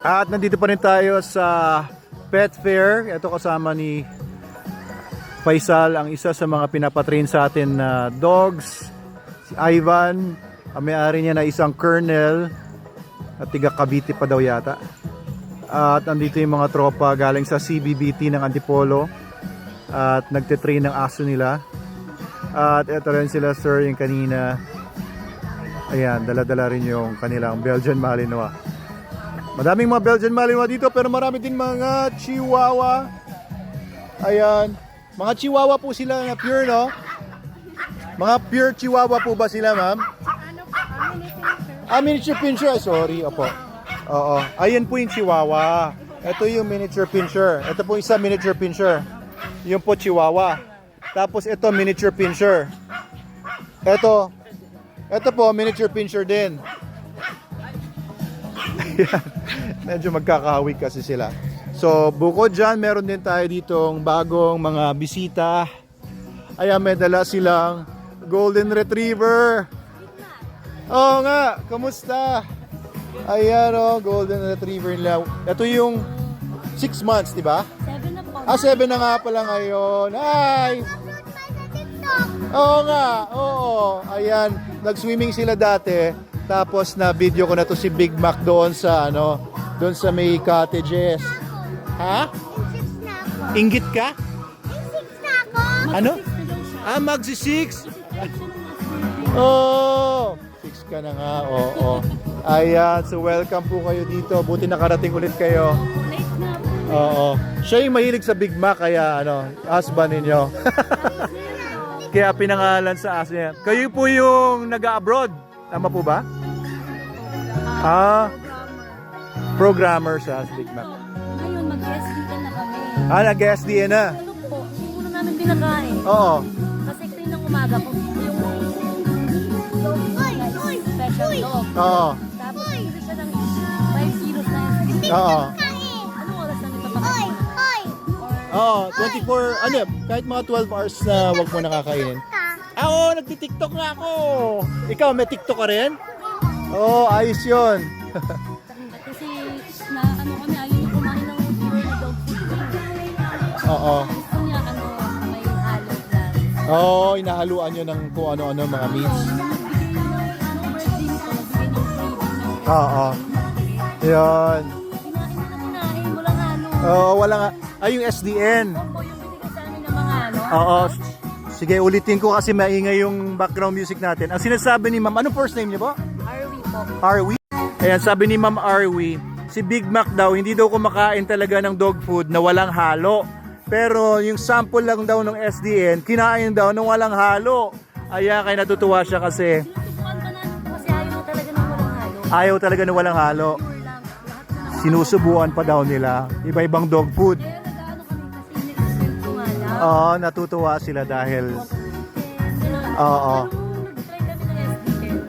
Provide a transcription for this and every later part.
At nandito pa rin tayo sa Pet Fair. Ito kasama ni Faisal, ang isa sa mga pinapatrain sa atin na dogs. Si Ivan, ang may-ari niya na isang kennel at tiga Cavite pa daw yata. At nandito yung mga tropa galing sa CBBT ng Antipolo at nagtitrain ng aso nila. At ito rin sila sir, yung kanina. Ayan, dala-dala rin yung kanilang Belgian Malinois. Madaming mga Belgian Malinois dito pero marami din mga Chihuahua. Ayan. Mga Chihuahua po sila na pure, no? Mga pure Chihuahua po ba sila, ma'am? Miniature Pinscher. Sorry, opo. Oo. Ayan po yung Chihuahua. Ito yung miniature Pinscher. Ito po isa miniature Pinscher. Yung po Chihuahua. Tapos ito miniature Pinscher. Ito po miniature Pinscher din. Medyo magkakahawig kasi sila. So bukod dyan, meron din tayo ditong bagong mga bisita. Ayan, may dala silang Golden Retriever. Oo nga, kamusta? Ayan o, Golden Retriever nila. Ito yung 6 months, di ba? 7 na po. 7 na nga pala ngayon. Hi! Oo nga, oo. Ayan, nag-swimming sila dati. Tapos na video ko na to si Big Mac doon sa doon sa may cottages. Ha? Inggit ka? Ano? Magsi 6. Oh, 6 ka na nga. Oo. Ayan, so welcome po kayo dito. Buti nakarating ulit kayo. Oo. Siya yung mahilig sa Big Mac kaya husband ninyo. Kaya pinangalan sa aso niya. Kayo po yung nag-abroad. Tama po ba? Programmer sa Big Mac. Ngayon, mag-SDN na kami. Nag-SDN na? Ano po, yung una namin pinakain. Oo. Kasi kayo ng umaga po, yung special dog. Oo. Tapos, hindi siya ng 5 kilos na yun. Oo. Anong oras na nito pakain? Oo, 24, kahit mga 12 hours na wag mo nakakainin. Oo, nagti-TikTok na ako. Ikaw, may TikTok ka rin? Oo, ayos yun. Kasi, kami, ayaw niyo kumain ng pure na dog food. Oo. Gusto niya, may halo lang. Oo, inahaluan nyo ng kung ano-ano mga meats. Nagbigay ng birthday nito, nagbigay ng freebie. Oo. Yun. Kinain, walang halo. Oo, wala nga. Yung SDN. Opo, yung binigay sa amin ng mga Oo. Sige, ulitin ko kasi maingay yung background music natin. Ang sinasabi ni ma'am, ano first name niya po? Arwi po. Arwi. Ayan, sabi ni ma'am Arwi, si Big Mac daw, hindi daw kumakain talaga ng dog food na walang halo. Pero yung sample lang daw ng SDN, kinain daw ng walang halo. Ayan, kaya natutuwa siya kasi Sinusubukan pa namin po kasi ayaw talaga ng walang halo. ayaw talaga ng walang halo. Pure lang. Lahat na. Sinusubuan pa daw nila. Iba-ibang dog food. Kaya nag-ano kami kasi nag-explain ko nga lang. Oo, natutuwa sila dahil oo. Nag-try kami ng SDN.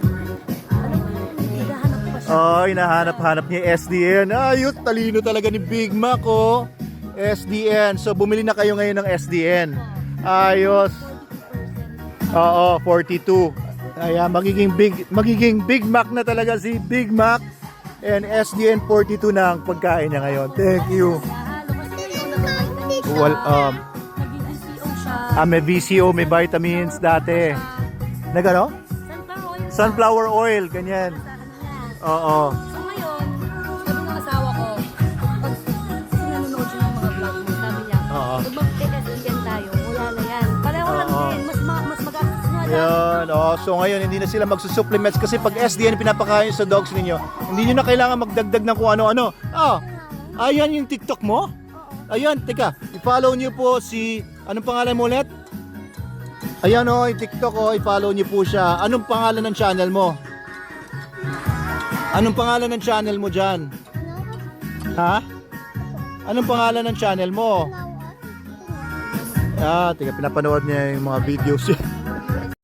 Alam mo, hinahanap pa siya. Oh, hinahanap-hanap niya yung SDN. Ayos, talino talaga ni Big Mac, oh. SDN. So, bumili na kayo ngayon ng SDN. Ayos. 42%. Oo, 42. Ayan, magiging Big Mac na talaga si Big Mac. And SDN 42 na ang pagkain niya ngayon. Thank you. Halo kasi yung nakakita siya. Well, Naging VCO siya. may VCO, may vitamins dati. Nagano? Sunflower oil, ganyan. Oo. So ngayon, sabi ng asawa ko, pag sinanonood siya ng mga vlog mo, sabi niya, Oo. pag mag-SDN tayo, wala na yan. Pareho lang Oo. din, mas mag-access nga lang. Yan, so ngayon hindi na sila magsusupplements kasi pag SDN pinapakain sa dogs ninyo, hindi nyo na kailangan magdagdag ng kung ano-ano. Ayan yung TikTok mo? Ayan, teka, i-follow nyo po si, anong pangalan mo ulit? Ayan yung TikTok i-follow nyo po siya. Anong pangalan ng channel mo? Anong pangalan ng channel mo dyan? Ha? Anong pangalan ng channel mo? Teka, pinapanood niya yung mga videos.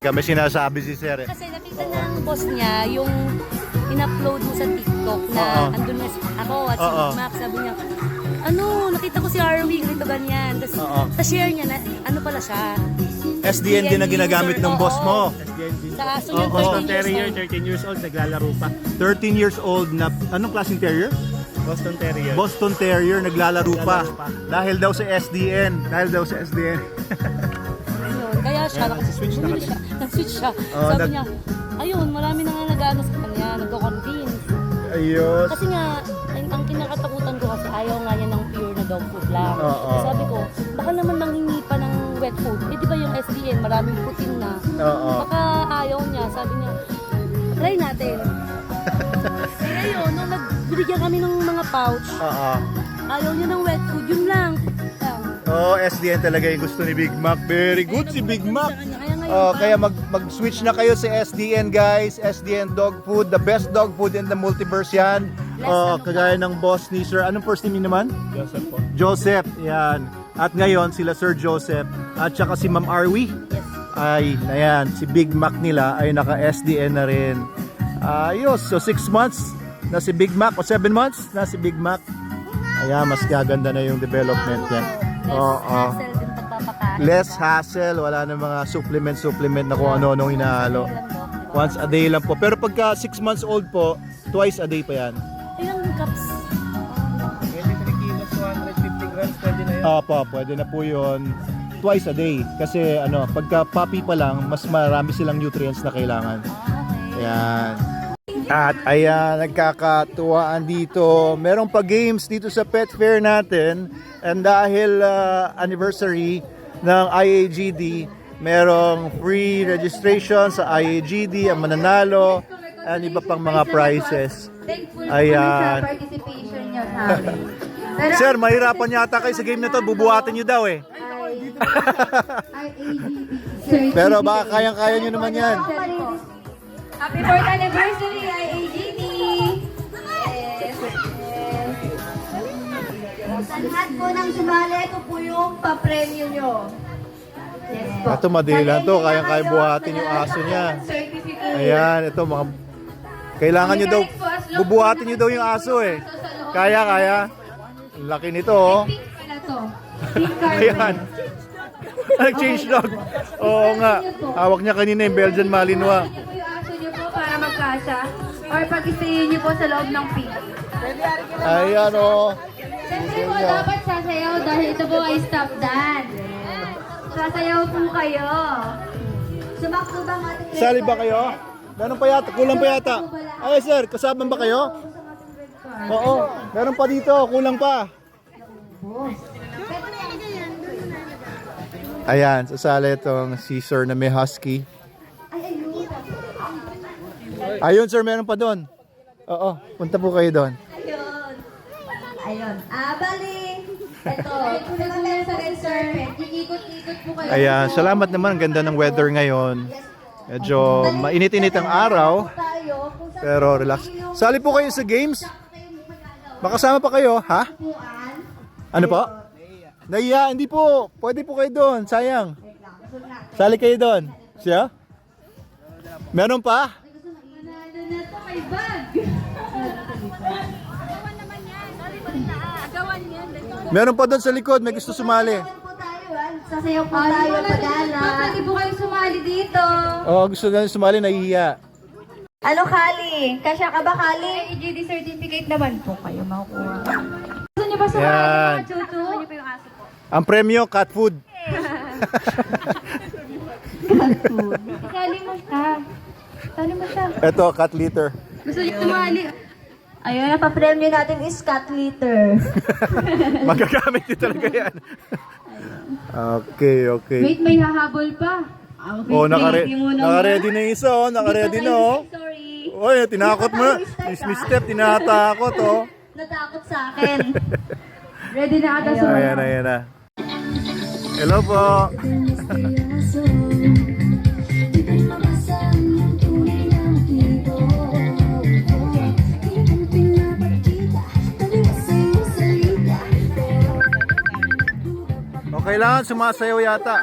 May sinasabi si Sir. Kasi nakita ng boss niya yung in-upload mo sa TikTok na andun na ako at si Big Mac, sabi niya, nakita ko si Arwi, ganito ganyan. Tapos ta-share niya na, pala siya. SDN din na ginagamit ng boss mo. Sa aso niya, 13 years Terrier, old. 13 years old, naglalaro pa. 13 years old na, anong klaseng terrier? Boston Terrier. Boston Terrier, naglalaro pa. Naglalaro pa. Dahil daw sa SDN. Ayun, kaya siya, Ayan, nag-switch na bumili siya. Nag-switch siya. Oh, Sabi nag- niya, ayun, marami na nga nag-ano sa kanya, nagko-convince. Ayos. Kasi nga, ang kinakatakutan ko kasi ayaw nga niya ng pure na dog food lang. Oo. Kaya sabi ko, baka naman manghingi pa ng wet food. Eh di ba yung SDN, maraming protein na. Oo. Baka ayaw niya, sabi niya, try natin. Eh ayun, nung nagbibigyan kami ng mga pouch, Oo. ayaw niya ng wet food, yun lang. Oh, SDN talaga yung gusto ni Big Mac. Very good si Big Mac. Kaya ngayon, Oh, kaya mag-switch na kayo sa SDN, guys. SDN Dog Food, the best dog food in the multiverse yan. Oh, kagaya ng boss ni Sir. Anong first name niyo naman? Joseph po. Joseph, yan. At ngayon, sila Sir Joseph at saka si Ma'am Arwi. yes. Ay, ayan, si Big Mac nila ay naka-SDN na rin. Ayos, so 6 months na si Big Mac o 7 months na si Big Mac. Ayan, mas gaganda na yung development niya. Oo. Hassle din pagpapakain. Less hassle, wala na mga supplement na kung ano-anong hinahalo. Once a day lang po. Pero pagka 6 months old po, twice a day pa yan. Ilang cups? 23 kilos, 250 grams, pwede na yun. Opo, pwede na po yun. Twice a day. Kasi ano, pagka puppy pa lang, mas marami silang nutrients na kailangan. Okay. Ayan. At ayan, nagkakatuwaan dito. Merong pa games dito sa pet fair natin. And dahil anniversary ng IAGD, merong free registration sa IAGD, ang mananalo, and iba pang mga prizes. Thankful Ayan. sa participation niyo sa amin. Pero Sir, mahirapan yata kayo sa game na to. Bubuhatin nyo daw eh. IAGD. Pero baka kayang-kaya nyo naman yan. Happy 4th anniversary, IAGD! Yes. Sa lahat po ng sumali, ito po yung pa-premyo nyo. Yes po. Ito madali lang to. Kayang-kaya buhatin yung aso niya. Certificate. Ayan, ito mga... Kailangan nyo daw... Bubuhatin nyo daw yung aso eh. Kaya. Ang laki nito oh. Pink pala to. Pink card. Ayan. Nag-change dog. Oo nga. Hawak niya kanina yung Belgian Malinois. Niyo po yung aso niyo po para magkasya. Or pag-stayin niyo po sa loob ng pink. Ayan oh. Siyempre po, dapat sasayaw dahil ito po ay stop dance. Sasayaw po kayo. Sumakto ba ang ating Sali ba kayo? Meron pa yata. Kulang pa yata. Ay sir, kasama ba kayo? Oo. Meron pa dito. Kulang pa. Ayan, sasali itong si sir na may husky. Ayun sir, meron pa doon. Oo, punta po kayo doon. Ayun. Ayun. Bali. Ito. Ito na kami sa red carpet. Ikikot-ikot po kayo. Ayan, salamat naman. Ang ganda ng weather ngayon. Medyo mainit-init ang araw. Tayo. Kung saan Pero relax. Sali po kayo sa games. Makasama pa kayo, ha? puan. Ano po? Naiya, hindi po. Pwede po kayo doon. Sayang. Sali kayo doon. Siya? Meron pa? Manalo na to, may bag. Meron pa doon sa likod. May gusto sumali. Po tayo, sasayaw po tayo pag-ala. Pwede po kayo sumali dito. Oh, gusto na sumali, nahihiya. Ano, Kali? Kasya ka ba, Kali? EGD certificate naman po kayo makukuha. Gusto niyo ba sumali, Yan. mga chuchu? Gusto niyo pa yung aso po? Ang premyo, cat food. Sali mo siya. Sali mo siya. Ito, cat litter. Gusto niyo sumali? Ayun, napapremyo natin is cat litter. Magagamit din talaga yan. Okay. Wait, may hahabol pa. Oh, naka-ready na yung isa, oh. Naka-ready na, oh. Sorry. Oy, tinakot mo na. Miss Step, tinatakot, oh. Natakot sa akin. Ready na ata sa Ayan na. Hello po. O, kailangan sumasayaw yata.